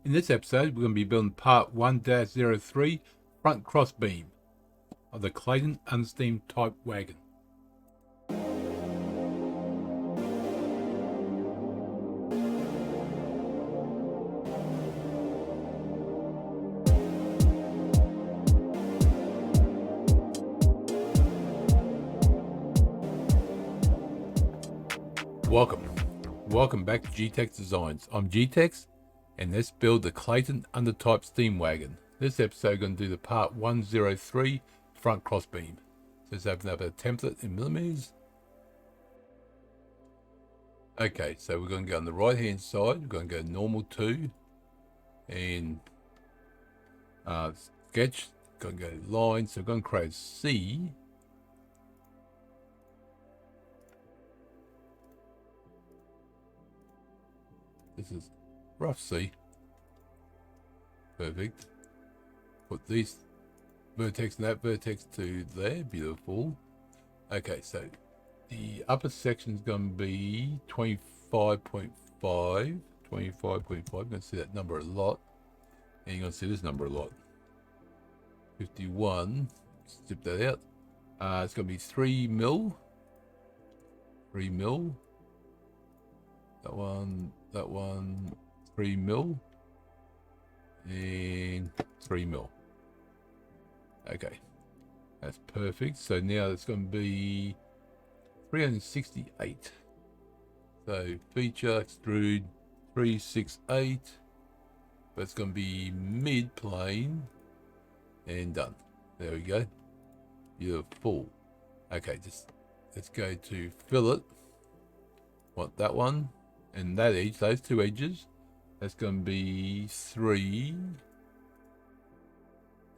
In this episode, we're going to be building part 1-03 front crossbeam of the Clayton Undertype wagon. Welcome back to G-Tex Designs. I'm G-Tex, and let's build the Clayton Undertype steam wagon. This episode, we're going to do the part 103 front crossbeam. So let's open up a template in millimeters. Okay, so we're going to go on the right hand side. We're going to go normal 2 and sketch. Going to go line. So we're going to create C. This is rough C. Perfect. Put these vertex and that vertex to there. Beautiful. Okay, so the upper section is going to be 25.5. 25.5. You're going to see that number a lot. And you're going to see this number a lot. 51. Zip that out. It's going to be 3 mil. 3 mil. That one, 3 mil. And 3 mil. Okay. That's perfect. So now it's going to be 368. So feature, extrude, 368. But it's going to be mid plane. And done. There we go. Beautiful. Okay, just let's go to fillet. Want that one. And that edge, those two edges. That's going to be 3.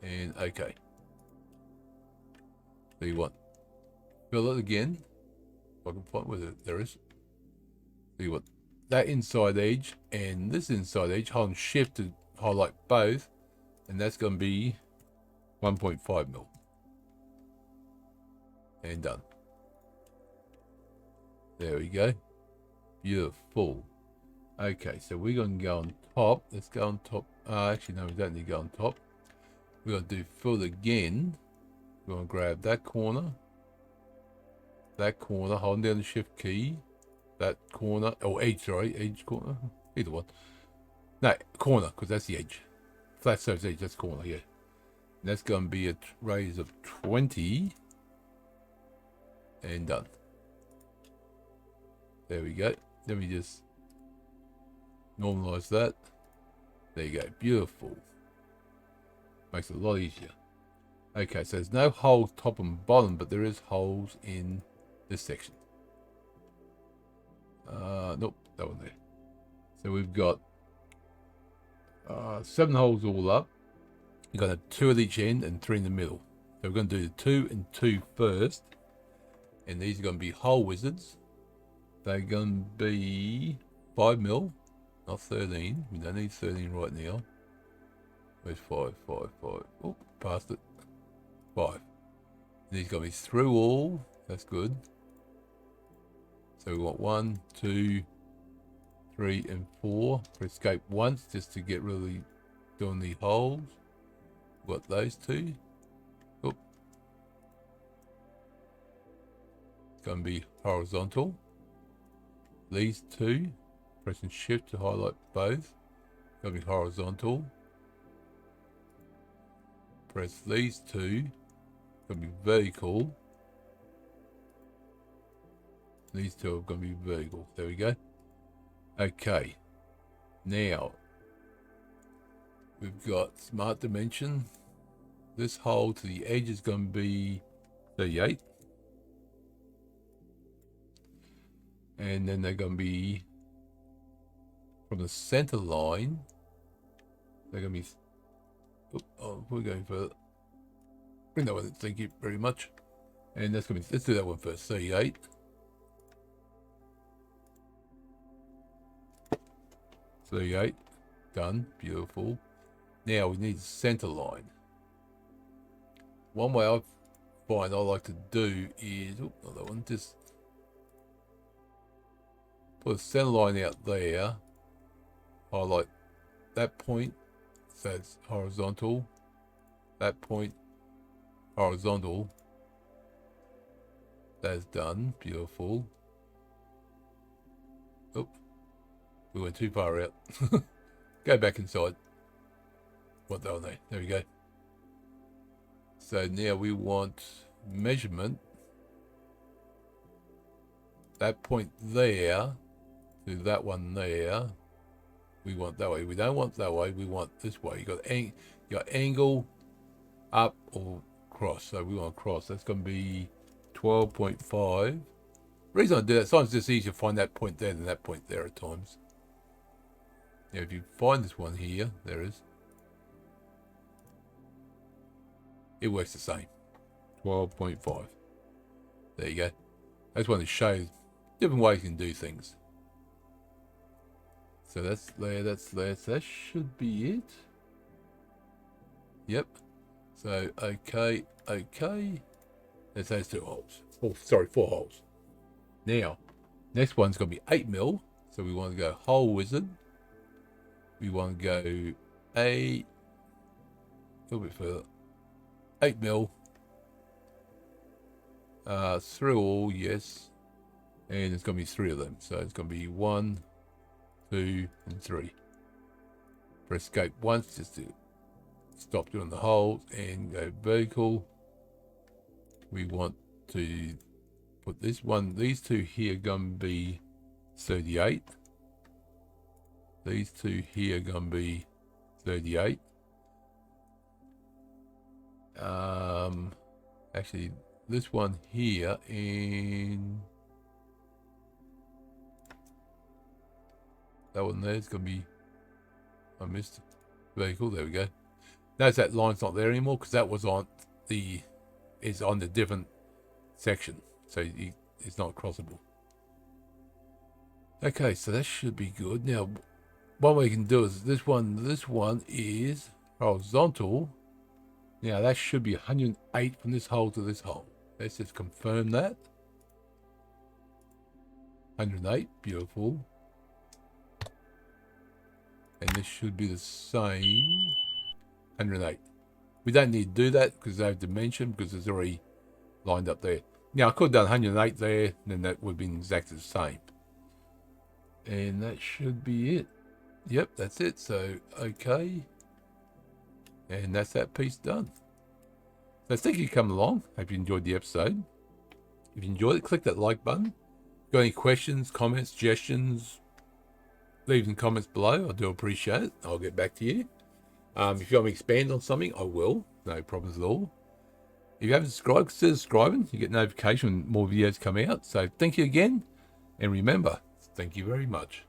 And okay. So you want fillet again. If I can find whether there is. So you want that inside edge and this inside edge. Hold shift to highlight both. And that's going to be 1.5 mil. And done. There we go. Beautiful. Okay, so we're going to go on top. Let's go on top. Actually, no, we don't need to go on top. We're going to do fill again. We're going to grab that corner, holding down the shift key, that corner, or edge, sorry, edge corner, either one. No, corner, because that's the edge. Flat surface edge, that's corner, yeah. And that's going to be a radius of 20. And done. There we go. Let me just normalize that. There you go. Beautiful. Makes it a lot easier. Okay, so there's no holes top and bottom, but there is holes in this section. Nope, that one there. So we've got 7 holes all up. You're going to have 2 at each end and 3 in the middle. So we're going to do the 2 and 2 first. And these are going to be hole wizards. They're going to be 5 mil, not 13. We don't need 13 right now. Where's 5? 5. Oh, passed it. 5. And these are going to be through all. That's good. So we want 1, 2, 3, and 4. Escape once just to get really doing the holes. We've got those 2. Oh. It's going to be horizontal. These 2, pressing shift to highlight both. Going to be horizontal. Press these 2. Going to be vertical. These 2 are going to be vertical. There we go. Okay. Now, we've got smart dimension. This hole to the edge is going to be 38. And then they're going to be from the center line. They're going to be. Oh, we're going for. Bring that one. Thank you very much. And that's going to be. Let's do that one first. 38. 38. Done. Beautiful. Now we need the center line. One way I find I like to do is. Oh, not that one. Just. Put a center line out there. Highlight that point, so it's horizontal. That point, horizontal. That's done. Beautiful. Oh, we went too far out. Go back inside. What the hell? There we go. So now we want measurement. That point there to that one there. We want that way. We don't want that way. We want this way. You got angle up or cross. So we want cross. That's going to be 12.5. The reason I do that, sometimes it's just easier to find that point there than that point there at times. Now, if you find this one here, there it is. It works the same. 12.5. There you go. I just want to show different ways you can do things. So that's there, that's there. So that should be it. Yep. So, okay. There's those 2 holes. Oh, sorry, 4 holes. Now, next one's going to be 8mm. So we want to go hole wizard. We want to go a little bit further. 8mm. Through all, yes. And there's going to be 3 of them. So it's going to be 1, 2, and 3. Press escape once just to stop doing the holes and go vertical. We want to put these 2 here going to be 38. These 2 here going to be 38. Actually, this one here and that one there is going to be, I missed vertical. There we go. Notice that line's not there anymore because that was on the different section, so it's not crossable. Okay, so that should be good. Now, one way you can do is this one. This one is horizontal. Now that should be 108 from this hole to this hole. Let's just confirm that. 108, beautiful. And this should be the same. 108. We don't need to do that because they have dimension because it's already lined up there. Now I could have done 108 there, and then that would have been exactly the same. And that should be it. Yep, that's it. So, okay. And that's that piece done. So thank you for coming along. Hope you enjoyed the episode. If you enjoyed it, click that like button. Got any questions, comments, suggestions, leave some comments below. I do appreciate it. I'll get back to you. If you want me to expand on something, I will. No problems at all. If you haven't subscribed, consider subscribing. You get notification when more videos come out. So thank you again. And remember, thank you very much.